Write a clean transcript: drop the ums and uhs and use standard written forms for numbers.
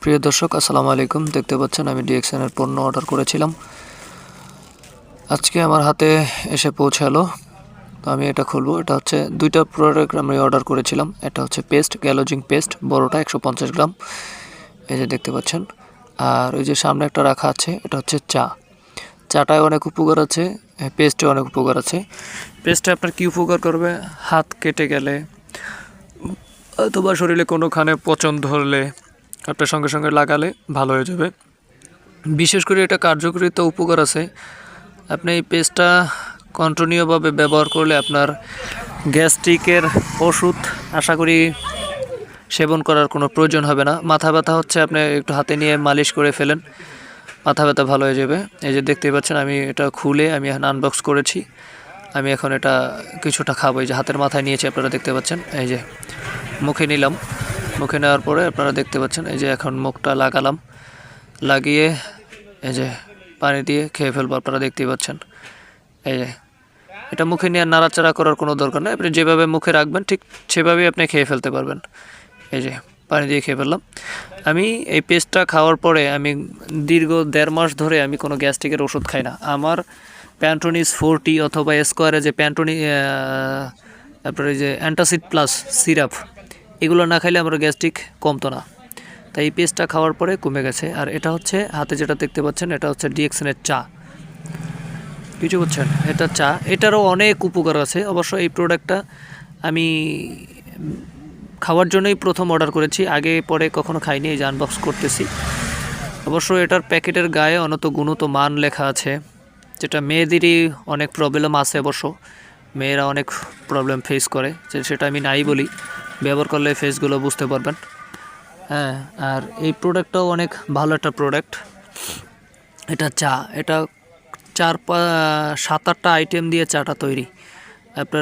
প্রিয় দর্শক আসসালামু আলাইকুম। দেখতে পাচ্ছেন আমি ডিএক্সএন এর পণ্য অর্ডার করেছিলাম, আজকে আমার হাতে এসে পৌঁছালো। তো আমি এটা খুলবো। এটা হচ্ছে দুইটা প্রোডাক্ট আমি অর্ডার করেছিলাম। এটা হচ্ছে পেস্ট, গ্যালোজিং পেস্ট, বড়টা 150 গ্রাম, এই যে দেখতে পাচ্ছেন। আর ওই যে সামনে একটা রাখা আছে, এটা হচ্ছে চাটায় অনেক উপকার আছে, পেস্টে অনেক উপকার আছে। পেস্টে আপনার কী উপকার করবে? হাত কেটে গেলে অথবা শরীরে কোনোখানে পচন ধরলে আপনার সঙ্গে সঙ্গে লাগালে ভালো হয়ে যাবে। বিশেষ করে এটা কার্যকারিতা উপকার আছে। আপনি এই পেস্টটা কন্টিনিউভাবে ব্যবহার করলে আপনার গ্যাস্ট্রিকের ওষুধ আশা করি সেবন করার কোনো প্রয়োজন হবে না। মাথা ব্যথা হচ্ছে, আপনি একটু হাতে নিয়ে মালিশ করে ফেলেন, মাথা ব্যথা ভালো হয়ে যাবে। এই যে দেখতেই পাচ্ছেন আমি এটা খুলে আমি আনবক্স করেছি। আমি এখন এটা কিছুটা খাবো। এই যে হাতের মাথায় নিয়েছি, আপনারা দেখতে পাচ্ছেন। এই যে মুখে নিলাম, মুখে নেওয়ার পরে আপনারা দেখতে পাচ্ছেন এই যে এখন মুখটা লাগালাম, লাগিয়ে এই যে পানি দিয়ে খেয়ে ফেলবো। আপনারা দেখতেই পাচ্ছেন এই যে এটা মুখে নিয়ে নাড়াচাড়া করার কোনো দরকার নেই। আপনি যেভাবে মুখে রাখবেন ঠিক সেভাবেই আপনি খেয়ে ফেলতে পারবেন। এই যে পানি দিয়ে খেয়ে ফেললাম। আমি এই পেস্টটা খাওয়ার পরে আমি দীর্ঘ 1.5 মাস ধরে আমি কোনো গ্যাস্ট্রিকের ওষুধ খাই না। আমার প্যান্টোনিস 40 অথবা স্কোয়ারে যে তারপরে যে অ্যান্টাসিড প্লাস সিরাপ, এগুলো না খাইলে আমার গ্যাস্ট্রিক কমতো না। তাই এই পেস্টটা খাওয়ার পরে কমে গেছে। আর এটা হচ্ছে হাতে যেটা দেখতে পাচ্ছেন, এটা হচ্ছে ডিএক্সএনের চা, কিছু বুঝছেন? এটা চা, এটারও অনেক উপকার আছে। অবশ্য এই প্রোডাক্টটা আমি খাওয়ার জন্যই প্রথম অর্ডার করেছি, আগে পরে কখনো খাইনি। এই যে আনবক্স করতেছি। অবশ্য এটার প্যাকেটের গায়ে অনত গুণত মান লেখা আছে, যেটা মেয়েদেরই অনেক প্রবলেম আছে। অবশ্য মেয়েরা অনেক প্রবলেম ফেস করে, সেটা আমি নাই বলি, ব্যবহার করলে ফেসগুলো বুঝতে পারবেন। হ্যাঁ, আর এই প্রোডাক্টটাও অনেক ভালো একটা প্রোডাক্ট। এটা চা, এটা 4-7-8টা আইটেম দিয়ে চাটা তৈরি। আপনার